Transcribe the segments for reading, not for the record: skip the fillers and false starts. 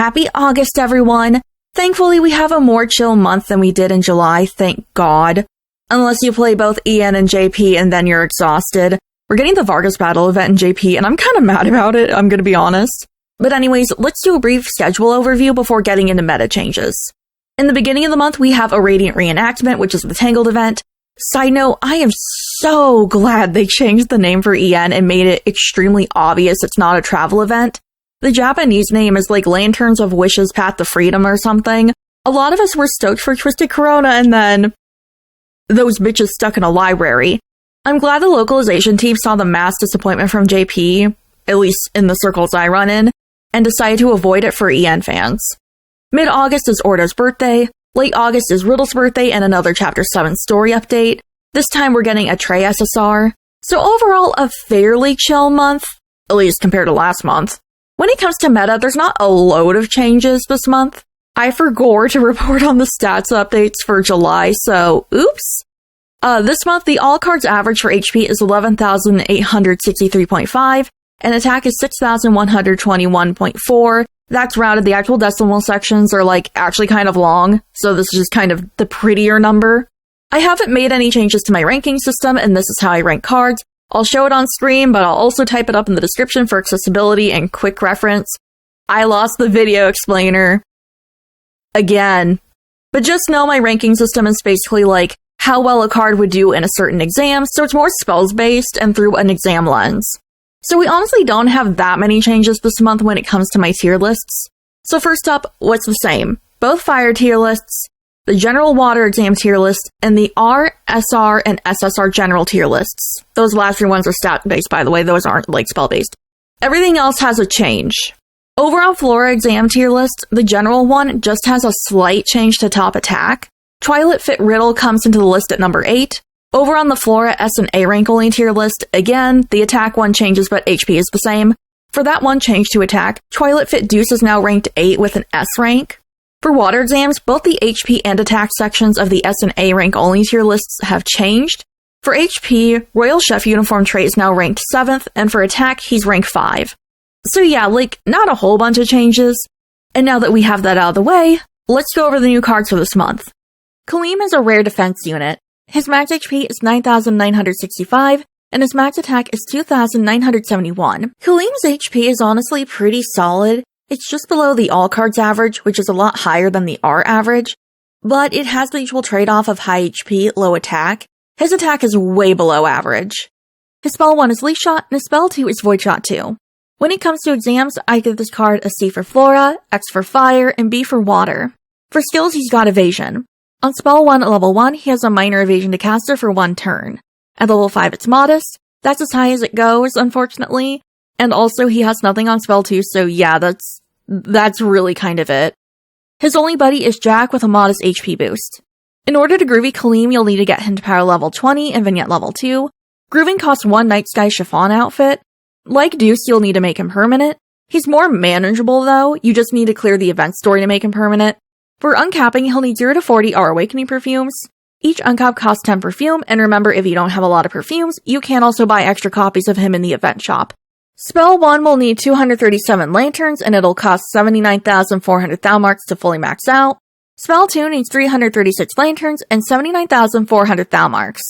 Happy August, everyone! Thankfully, we have a more chill month than we did in July, thank God. Unless you play both EN and JP and then you're exhausted. We're getting the Vargas battle event in JP and I'm kind of mad about it, I'm gonna be honest. But anyways, let's do a brief schedule overview before getting into meta changes. In the beginning of the month, we have a Radiant reenactment, which is the Tangled event. Side note, I am so glad they changed the name for EN and made it extremely obvious it's not a travel event. The Japanese name is like Lanterns of Wishes Path to Freedom or something. A lot of us were stoked for Twisted Corona and then those bitches stuck in a library. I'm glad the localization team saw the mass disappointment from JP, at least in the circles I run in, and decided to avoid it for EN fans. Mid-August is Ortho's birthday. Late August is Riddle's birthday and another Chapter 7 story update. This time we're getting a Trey SSR. So overall, a fairly chill month, at least compared to last month. When it comes to meta, there's not a load of changes this month. I forgot to report on the stats updates for July, so oops. This month, the all cards average for HP is 11,863.5, and attack is 6,121.4. That's rounded. The actual decimal sections are like actually kind of long, so this is just kind of the prettier number. I haven't made any changes to my ranking system, and this is how I rank cards. I'll show it on screen, but I'll also type it up in the description for accessibility and quick reference. I lost the video explainer again. But just know my ranking system is basically like how well a card would do in a certain exam, so it's more spells based and through an exam lens. So we honestly don't have that many changes this month when it comes to my tier lists. So first up, what's the same? Both fire tier lists, the general water exam tier list, and the R, SR, and SSR general tier lists. Those last three ones are stat-based, by the way. Those aren't, like, spell-based. Everything else has a change. Over on Flora exam tier list, the general one just has a slight change to top attack. Twilit Fit Riddle comes into the list at number 8. Over on the Flora S and A rank only tier list, again, the attack one changes but HP is the same. For that one change to attack, Twilit Fit Deuce is now ranked 8 with an S rank. For water exams, both the HP and attack sections of the S and A rank only tier lists have changed. For HP, Royal Chef Uniform Trey is now ranked 7th, and for attack, he's ranked 5. So yeah, like, not a whole bunch of changes. And now that we have that out of the way, let's go over the new cards for this month. Kalim is a rare defense unit. His max HP is 9,965, and his max attack is 2,971. Kalim's HP is honestly pretty solid. It's just below the all cards average, which is a lot higher than the R average, but it has the usual trade-off of high HP, low attack. His attack is way below average. His spell 1 is Leaf Shot, and his spell 2 is Void Shot 2. When it comes to exams, I give this card a C for Flora, X for Fire, and B for Water. For skills, he's got Evasion. On spell 1 at level 1, he has a minor evasion to caster for 1 turn. At level 5, it's modest. That's as high as it goes, unfortunately. And also, he has nothing on spell 2, so yeah, that's really kind of it. His only buddy is Jack with a modest HP boost. In order to Groovy Kalim, you'll need to get him to power level 20 and Vignette level 2. Grooving costs 1 Night Sky Chiffon outfit. Like Deuce, you'll need to make him permanent. He's more manageable though, you just need to clear the event story to make him permanent. For uncapping, he'll need 0 to 40 Our Awakening perfumes. Each uncap costs 10 perfume, and remember, if you don't have a lot of perfumes, you can also buy extra copies of him in the event shop. Spell 1 will need 237 lanterns, and it'll cost 79,400 Thalmarks to fully max out. Spell 2 needs 336 lanterns and 79,400 Thalmarks.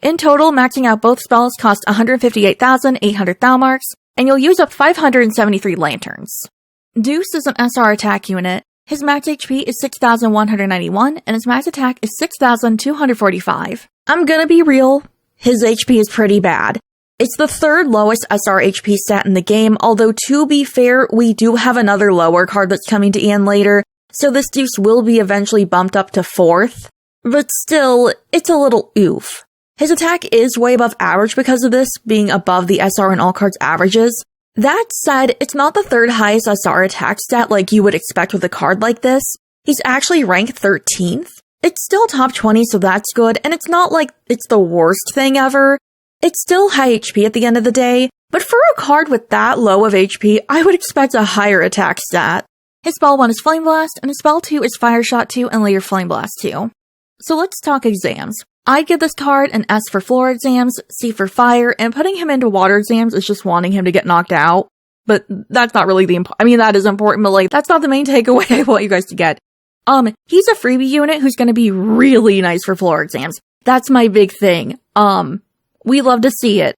In total, maxing out both spells cost 158,800 Thalmarks, and you'll use up 573 lanterns. Deuce is an SR attack unit. His max HP is 6,191, and his max attack is 6,245. I'm gonna be real, his HP is pretty bad. It's the third lowest SR HP stat in the game, although to be fair, we do have another lower card that's coming to EN later, so this Deuce will be eventually bumped up to 4th. But still, it's a little oof. His attack is way above average because of this, being above the SR and all cards averages. That said, it's not the third highest SR attack stat like you would expect with a card like this. He's actually ranked 13th. It's still top 20, so that's good, and it's not like it's the worst thing ever. It's still high HP at the end of the day, but for a card with that low of HP, I would expect a higher attack stat. His spell 1 is Flame Blast, and his spell 2 is Fire Shot 2 and later Flame Blast 2. So let's talk exams. I'd give this card an S for Flora exams, C for Fire, and putting him into Water exams is just wanting him to get knocked out. but that's not really that is important, but like, that's not the main takeaway I want you guys to get. He's a freebie unit who's gonna be really nice for floor exams. That's my big thing. We love to see it.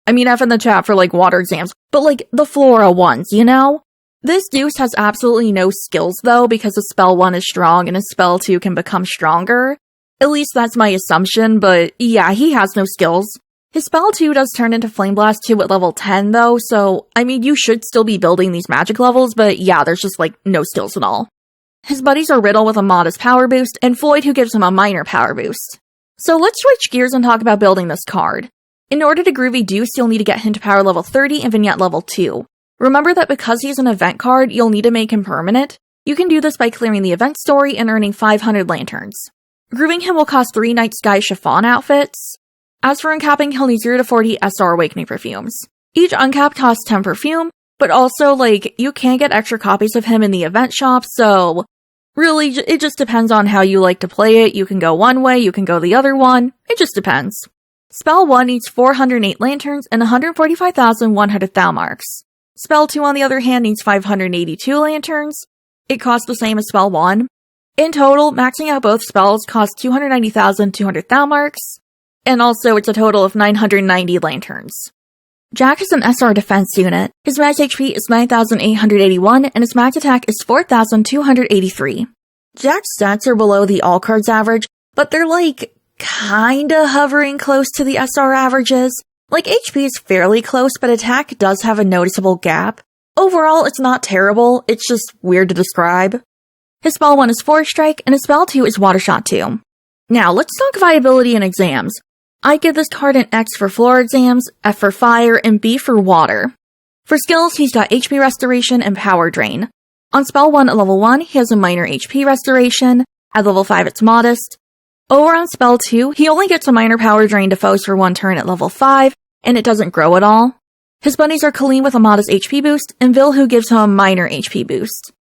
I mean, F in the chat for like water exams, but like the Flora ones, you know? This Deuce has absolutely no skills though, because his spell 1 is strong and his spell 2 can become stronger. At least that's my assumption, but yeah, he has no skills. His spell 2 does turn into Flame Blast 2 at level 10 though, so I mean, you should still be building these magic levels, but yeah, there's just like no skills at all. His buddies are Riddle with a modest power boost, and Floyd who gives him a minor power boost. So let's switch gears and talk about building this card. In order to groovy Deuce, you'll need to get him to power level 30 and vignette level 2. Remember that because he's an event card, you'll need to make him permanent. You can do this by clearing the event story and earning 500 lanterns. Grooving him will cost 3 Night Sky Chiffon outfits. As for uncapping, he'll need 0 to 40 SR Awakening perfumes. Each uncap costs 10 perfume, but also, like, you can get extra copies of him in the event shop, so really, it just depends on how you like to play it. You can go one way, you can go the other one. It just depends. Spell 1 needs 408 lanterns and 145,100 thou marks. Spell 2, on the other hand, needs 582 lanterns. It costs the same as Spell 1. In total, maxing out both spells costs 290,200 thou marks, and also it's a total of 990 lanterns. Jack is an SR defense unit. His max HP is 9,881, and his max attack is 4,283. Jack's stats are below the all cards average, but they're like, kinda hovering close to the SR averages. Like, HP is fairly close, but attack does have a noticeable gap. Overall, it's not terrible, it's just weird to describe. His spell 1 is Force Strike, and his spell 2 is Water Shot 2. Now, let's talk viability in exams. I give this card an X for floor exams, F for fire, and B for water. For skills, he's got HP Restoration and Power Drain. On spell 1 at level 1, he has a minor HP Restoration. At level 5, it's modest. Over on spell 2, he only gets a minor Power Drain to foes for 1 turn at level 5, and it doesn't grow at all. His buddies are Kalim with a modest HP boost, and Vil who gives him a minor HP boost.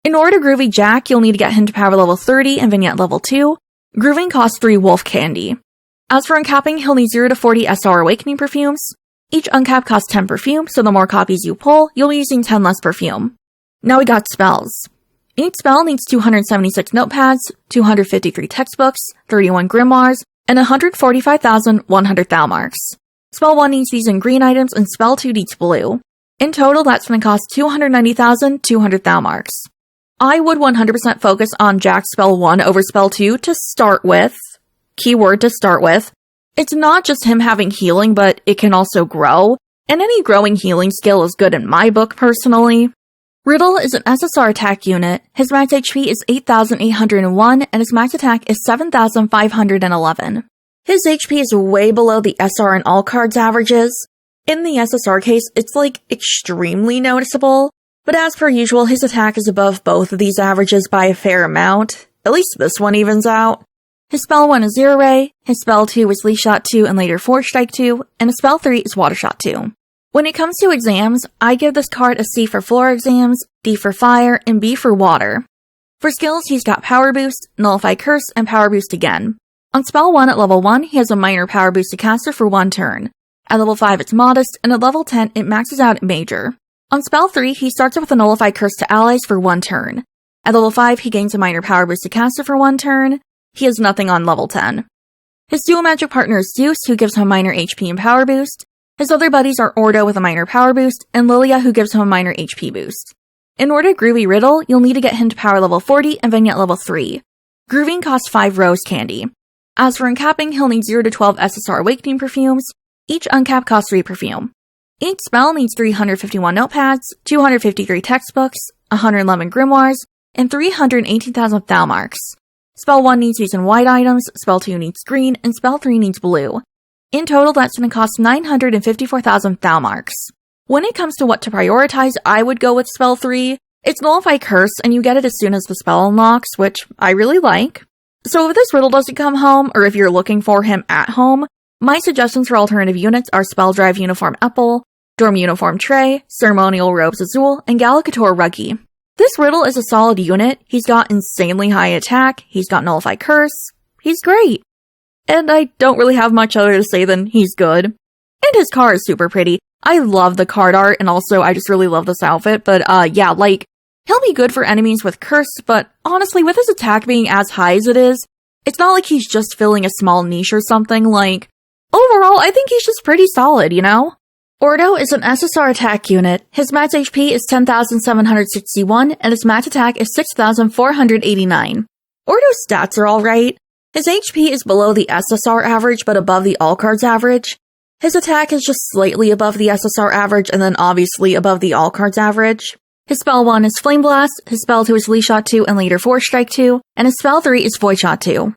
In order to groovy Jack, you'll need to get him to power level 30 and vignette level 2. Grooving costs 3 wolf candy. As for uncapping, he'll need 0 to 40 SR Awakening perfumes. Each uncap costs 10 perfume, so the more copies you pull, you'll be using 10 less perfume. Now we got spells. Each spell needs 276 notepads, 253 textbooks, 31 grimoires, and 145,100 thou marks. Spell 1 needs these in green items, and spell 2 needs blue. In total, that's going to cost 290,200 thou marks. I would 100% focus on Jack's spell 1 over spell 2 to start with. Keyword to start with. It's not just him having healing, but it can also grow, and any growing healing skill is good in my book, personally. Riddle is an SSR attack unit. His max HP is 8,801, and his max attack is 7,511. His HP is way below the SR and all cards averages. In the SSR case, it's like extremely noticeable, but as per usual, his attack is above both of these averages by a fair amount. At least this one evens out. His spell 1 is Zero Ray, his spell 2 is Leash Shot 2 and later Force Strike 2, and his spell 3 is Water Shot 2. When it comes to exams, I give this card a C for floor exams, D for fire, and B for water. For skills, he's got Power Boost, Nullify Curse, and Power Boost again. On spell 1 at level 1, he has a minor Power Boost to caster for 1 turn. At level 5, it's modest, and at level 10, it maxes out at major. On spell 3, he starts with a Nullify Curse to allies for 1 turn. At level 5, he gains a minor Power Boost to caster for 1 turn. He has nothing on level 10. His dual magic partner is Deuce, who gives him a minor HP and Power Boost. His other buddies are Ortho with a minor Power Boost, and Lilia, who gives him a minor HP boost. In order to groovy Riddle, you'll need to get him to power level 40 and vignette level 3. Grooving costs 5 rose candy. As for uncapping, he'll need 0 to 12 SSR Awakening perfumes. Each uncap costs 3 perfume. Each spell needs 351 notepads, 253 textbooks, 111 grimoires, and 318,000 thou marks. Spell 1 needs these in white items, spell 2 needs green, and spell 3 needs blue. In total, that's going to cost 954,000 thou marks. When it comes to what to prioritize, I would go with spell 3. It's Nullify Curse, and you get it as soon as the spell unlocks, which I really like. So if this Riddle doesn't come home, or if you're looking for him at home, my suggestions for alternative units are Spell Drive Uniform Epple, Dorm Uniform Trey, Ceremonial Robes Azul, and Gallicator Ruggy. This Riddle is a solid unit. He's got insanely high attack, he's got Nullify Curse, he's great. And I don't really have much other to say than he's good. And his car is super pretty. I love the card art, and also I just really love this outfit, but yeah, like, he'll be good for enemies with Curse, but honestly, with his attack being as high as it is, it's not like he's just filling a small niche or something. Like, overall, I think he's just pretty solid, you know? Ortho is an SSR attack unit. His max HP is 10,761, and his max attack is 6,489. Ortho's stats are alright. His HP is below the SSR average, but above the all cards average. His attack is just slightly above the SSR average, and then obviously above the all cards average. His spell 1 is Flame Blast, his spell 2 is Leash Shot 2 and later Force Strike 2, and his spell 3 is Void Shot 2.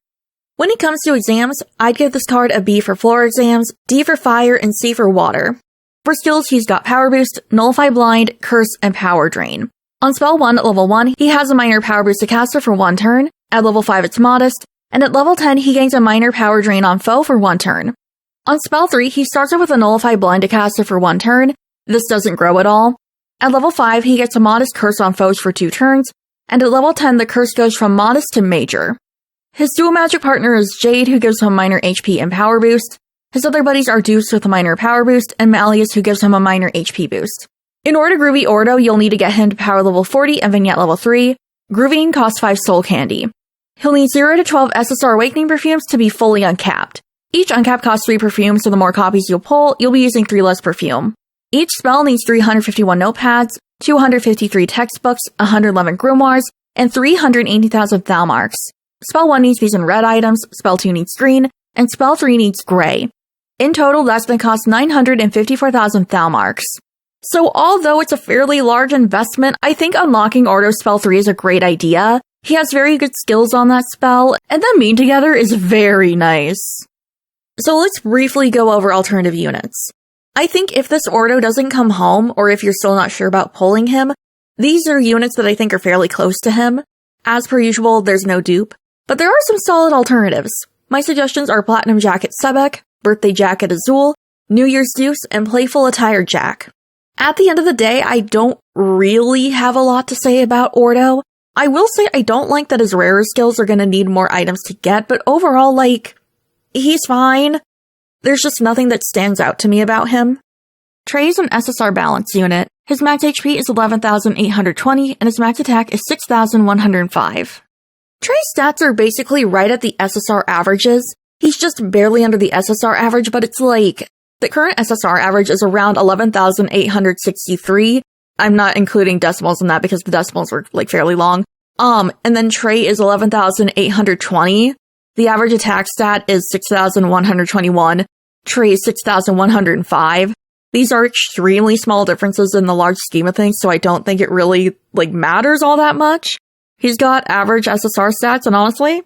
When it comes to exams, I'd give this card a B for floor exams, D for fire, and C for water. For skills, he's got Power Boost, Nullify Blind, Curse, and Power Drain. On spell 1 at level 1, he has a minor Power Boost to caster for 1 turn, at level 5 it's Modest, and at level 10 he gains a minor Power Drain on foe for 1 turn. On spell 3, he starts off with a Nullify Blind to caster for 1 turn, this doesn't grow at all. At level 5, he gets a Modest Curse on foes for 2 turns, and at level 10 the curse goes from Modest to Major. His dual magic partner is Jade, who gives him minor HP and Power Boost. His other buddies are Deuce with a minor Power Boost, and Malleus, who gives him a minor HP boost. In order to groovy Ortho, you'll need to get him to power level 40 and Vignette level 3. Grooving costs 5 soul candy. He'll need 0 to 12 SSR Awakening perfumes to be fully uncapped. Each uncapped costs 3 perfume, so the more copies you'll pull, you'll be using 3 less perfume. Each spell needs 351 notepads, 253 textbooks, 111 grimoires, and 380,000 Thalmarks. Spell 1 needs these in red items, Spell 2 needs green, and Spell 3 needs gray. In total, that's going to cost 954,000 Thalmarks. So although it's a fairly large investment, I think unlocking Ortho Spell 3 is a great idea. He has very good skills on that spell, and them being together is very nice. So let's briefly go over alternative units. I think if this Ortho doesn't come home, or if you're still not sure about pulling him, these are units that I think are fairly close to him. As per usual, there's no dupe, but there are some solid alternatives. My suggestions are Platinum Jacket Sebek, Birthday Jacket Azul, New Year's Deuce, and Playful Attire Jack. At the end of the day, I don't really have a lot to say about Ortho. I will say I don't like that his rarer skills are gonna need more items to get, but overall, like, he's fine. There's just nothing that stands out to me about him. Trey's an SSR balance unit. His max HP is 11,820, and his max attack is 6,105. Trey's stats are basically right at the SSR averages. He's just barely under the SSR average, but it's like, the current SSR average is around 11,863. I'm not including decimals in that because the decimals were, like, fairly long. And then Trey is 11,820. The average attack stat is 6,121. Trey is 6,105. These are extremely small differences in the large scheme of things, so I don't think it really, like, matters all that much. He's got average SSR stats, and honestly,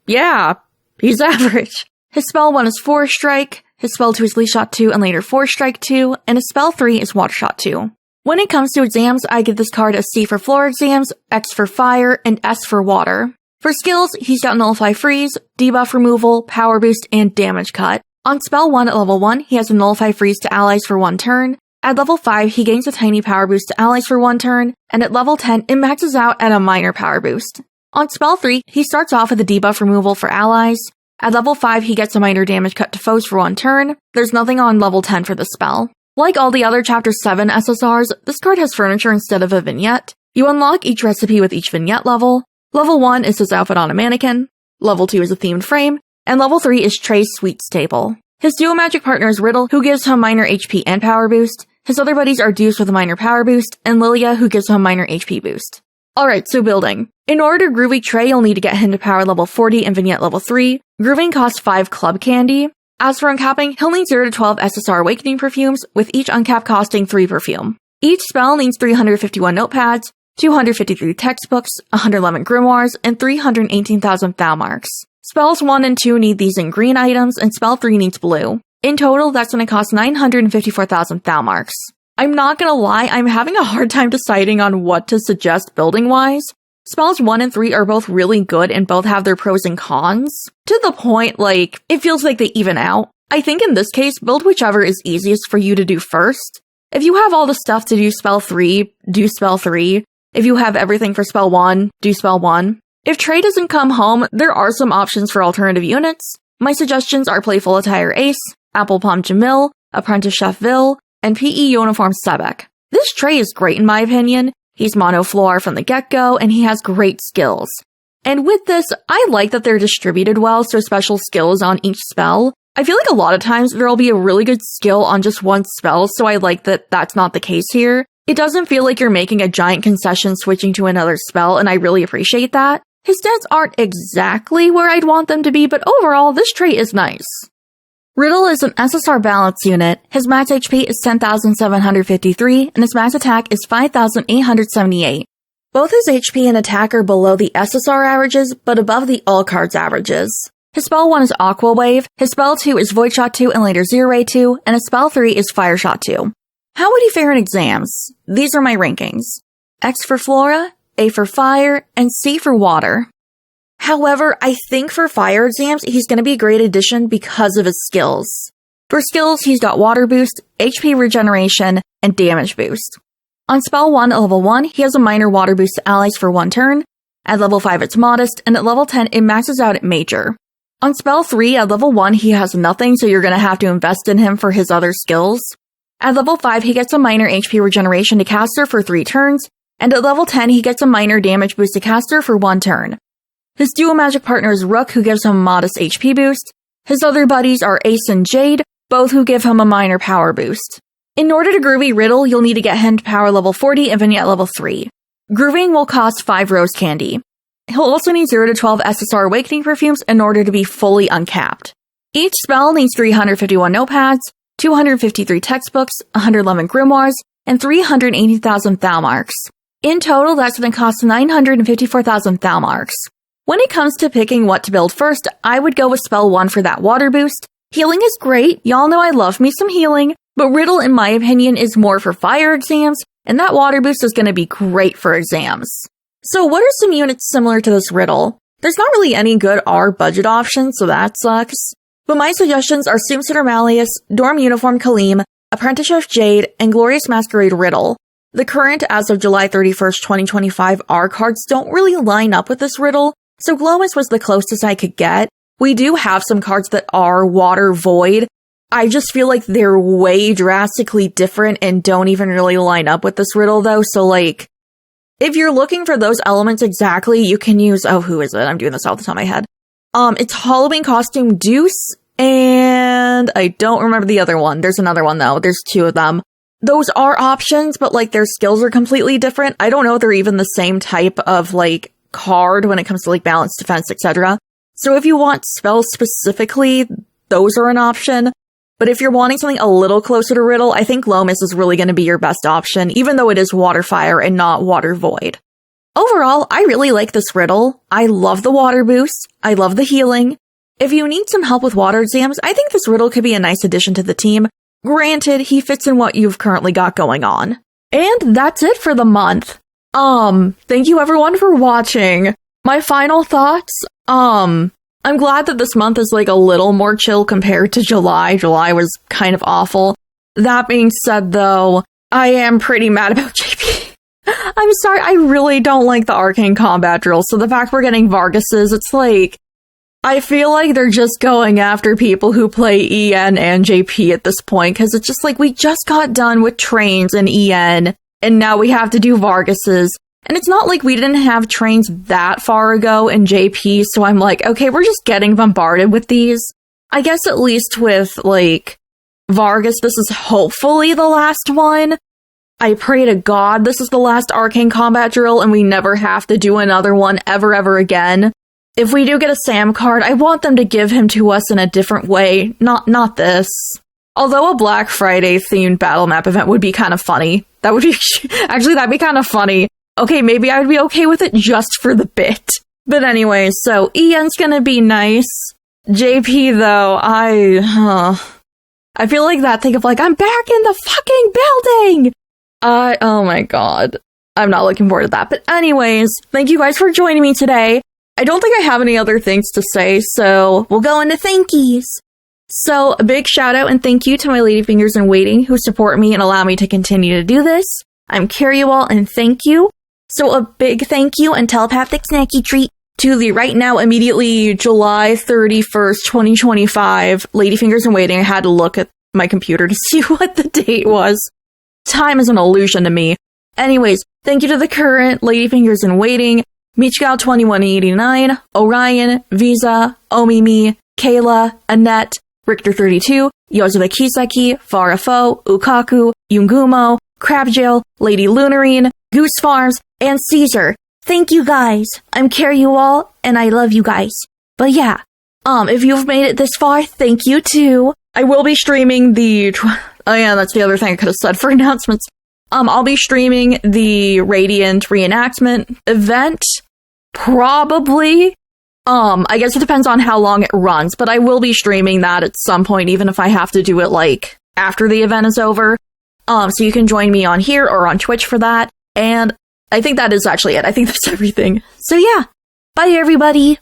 yeah, he's average. His spell 1 is Force Strike, his spell 2 is Leash Shot 2 and later Force Strike 2, and his spell 3 is Water Shot 2. When it comes to exams, I give this card a C for floor exams, X for fire, and S for water. For skills, he's got Nullify Freeze, Debuff Removal, Power Boost, and Damage Cut. On spell 1 at level 1, he has a Nullify Freeze to allies for 1 turn. At level 5, he gains a tiny Power Boost to allies for 1 turn, and at level 10, it maxes out at a minor Power Boost. On spell 3, he starts off with a Debuff Removal for allies. At level 5, he gets a minor Damage Cut to foes for 1 turn. There's nothing on level 10 for this spell. Like all the other Chapter 7 SSRs, this card has furniture instead of a vignette. You unlock each recipe with each vignette level. Level 1 is his outfit on a mannequin. Level 2 is a themed frame. And level 3 is Trey's Sweets table. His dual magic partner is Riddle, who gives him minor HP and Power Boost. His other buddies are Deuce with a minor Power Boost, and Lilia, who gives him minor HP boost. Alright, so building. In order to groovy Trey, you'll need to get him to power level 40 and vignette level 3. Grooving costs 5 club candy. As for uncapping, he'll need 0 to 12 SSR Awakening perfumes, with each uncap costing 3 perfume. Each spell needs 351 notepads, 253 textbooks, 111 grimoires, and 318,000 Thalmarks. Spells 1 and 2 need these in green items, and spell 3 needs blue. In total, that's going to cost 954,000 Thalmarks. I'm not gonna lie, I'm having a hard time deciding on what to suggest building-wise. Spells 1 and 3 are both really good and both have their pros and cons. To the point, like, it feels like they even out. I think in this case, build whichever is easiest for you to do first. If you have all the stuff to do spell 3, do spell 3. If you have everything for spell 1, do spell 1. If Trey doesn't come home, there are some options for alternative units. My suggestions are Playful Attire Ace, Apple Palm Jamil, Apprentice Chef Vil, and PE Uniform Sebek. This Trey is great in my opinion. He's monofloor from the get-go, and he has great skills. And with this, I like that they're distributed well, so special skills on each spell. I feel like a lot of times there'll be a really good skill on just one spell, so I like that that's not the case here. It doesn't feel like you're making a giant concession switching to another spell, and I really appreciate that. His stats aren't exactly where I'd want them to be, but overall, this trait is nice. Riddle is an SSR balance unit. His max HP is 10,753, and his max attack is 5,878. Both his HP and attack are below the SSR averages, but above the all cards averages. His spell 1 is Aqua Wave, his spell 2 is Void Shot 2 and later Zero Ray 2, and his spell 3 is Fire Shot 2. How would he fare in exams? These are my rankings. X for Flora, A for Fire, and C for Water. However, I think for fire exams, he's going to be a great addition because of his skills. For skills, he's got Water Boost, HP Regeneration, and Damage Boost. On Spell 1 at level 1, he has a minor Water Boost to allies for 1 turn. At level 5, it's Modest, and at level 10, it maxes out at Major. On Spell 3 at level 1, he has nothing, so you're going to have to invest in him for his other skills. At level 5, he gets a minor HP Regeneration to Caster for 3 turns, and at level 10, he gets a minor Damage Boost to Caster for 1 turn. His duo magic partner is Rook, who gives him a modest HP boost. His other buddies are Ace and Jade, both who give him a minor power boost. In order to groovy Riddle, you'll need to get him to power level 40 and Vignette level 3. Grooving will cost 5 Rose Candy. He'll also need 0 to 12 SSR Awakening Perfumes in order to be fully uncapped. Each spell needs 351 notepads, 253 textbooks, 111 grimoires, and 380,000 Thalmarks. In total, that's going to cost 954,000 Thalmarks. When it comes to picking what to build first, I would go with Spell 1 for that water boost. Healing is great, y'all know I love me some healing, but Riddle, in my opinion, is more for fire exams, and that water boost is going to be great for exams. So what are some units similar to this Riddle? There's not really any good R budget options, so that sucks. But my suggestions are Suicide Malleus, Dorm Uniform Kalim, Apprentice Chef Jade, and Glorious Masquerade Riddle. The current, as of July 31st, 2025, R cards don't really line up with this Riddle, so Glomus was the closest I could get. We do have some cards that are Water Void. I just feel like they're way drastically different and don't even really line up with this Riddle though, so like, if you're looking for those elements exactly, you can use, who is it? I'm doing this off the top of my head. It's Halloween Costume Deuce, and I don't remember the other one. There's another one though, there's 2 of them. Those are options, but like their skills are completely different. I don't know if they're even the same type of like card when it comes to like balance, defense, etc. So if you want spells specifically, those are an option. But if you're wanting something a little closer to Riddle, I think Glomus is really going to be your best option, even though it is Water Fire and not Water Void. Overall, I really like this Riddle. I love the water boost. I love the healing. If you need some help with water exams, I think this Riddle could be a nice addition to the team. Granted, he fits in what you've currently got going on. And that's it for the month. Thank you everyone for watching. My final thoughts, I'm glad that this month is like a little more chill compared to July. July was kind of awful. That being said though, I am pretty mad about JP. I'm sorry, I really don't like the arcane combat drill, so the fact we're getting Vargas's, it's like, I feel like they're just going after people who play EN and JP at this point, because it's just like, we just got done with trains in EN, and now we have to do Vargas's. And it's not like we didn't have trains that far ago in JP, so I'm like, okay, we're just getting bombarded with these. I guess at least with, like, Vargas, this is hopefully the last one. I pray to God this is the last arcane combat drill and we never have to do another one ever again. If we do get a Sam card, I want them to give him to us in a different way, not this. Although a Black Friday themed battle map event would be kind of funny. That would be, actually that'd be kind of funny. Okay, maybe I would be okay with it just for the bit. But anyway, so Ian's gonna be nice. JP though, I feel like that thing of like, I'm back in the fucking building! Oh my god. I'm not looking forward to that. But anyways, thank you guys for joining me today. I don't think I have any other things to say, so we'll go into thankies. So a big shout out and thank you to my ladyfingers in waiting who support me and allow me to continue to do this. I'm Carriewall and thank you. So a big thank you and telepathic snacky treat to the right now immediately July 31st, 2025 ladyfingers in waiting. I had to look at my computer to see what the date was. Time is an illusion to me. Anyways, thank you to the current Ladyfingers in Waiting, Michgal2189, Orion, Visa, Omimi, Kayla, Annette, Richter32, Yozuba Kiseki, Farafo, Ukaku, Yungumo, Crabjail, Lady Lunarine, Goose Farms, and Caesar. Thank you guys. I'm care you all, and I love you guys. But yeah, if you've made it this far, thank you too. I will be streaming oh yeah, that's the other thing I could have said for announcements. I'll be streaming the Radiant reenactment event. Probably. I guess it depends on how long it runs, but I will be streaming that at some point, even if I have to do it, like, after the event is over. So you can join me on here or on Twitch for that. And I think that is actually it. I think that's everything. So yeah. Bye, everybody.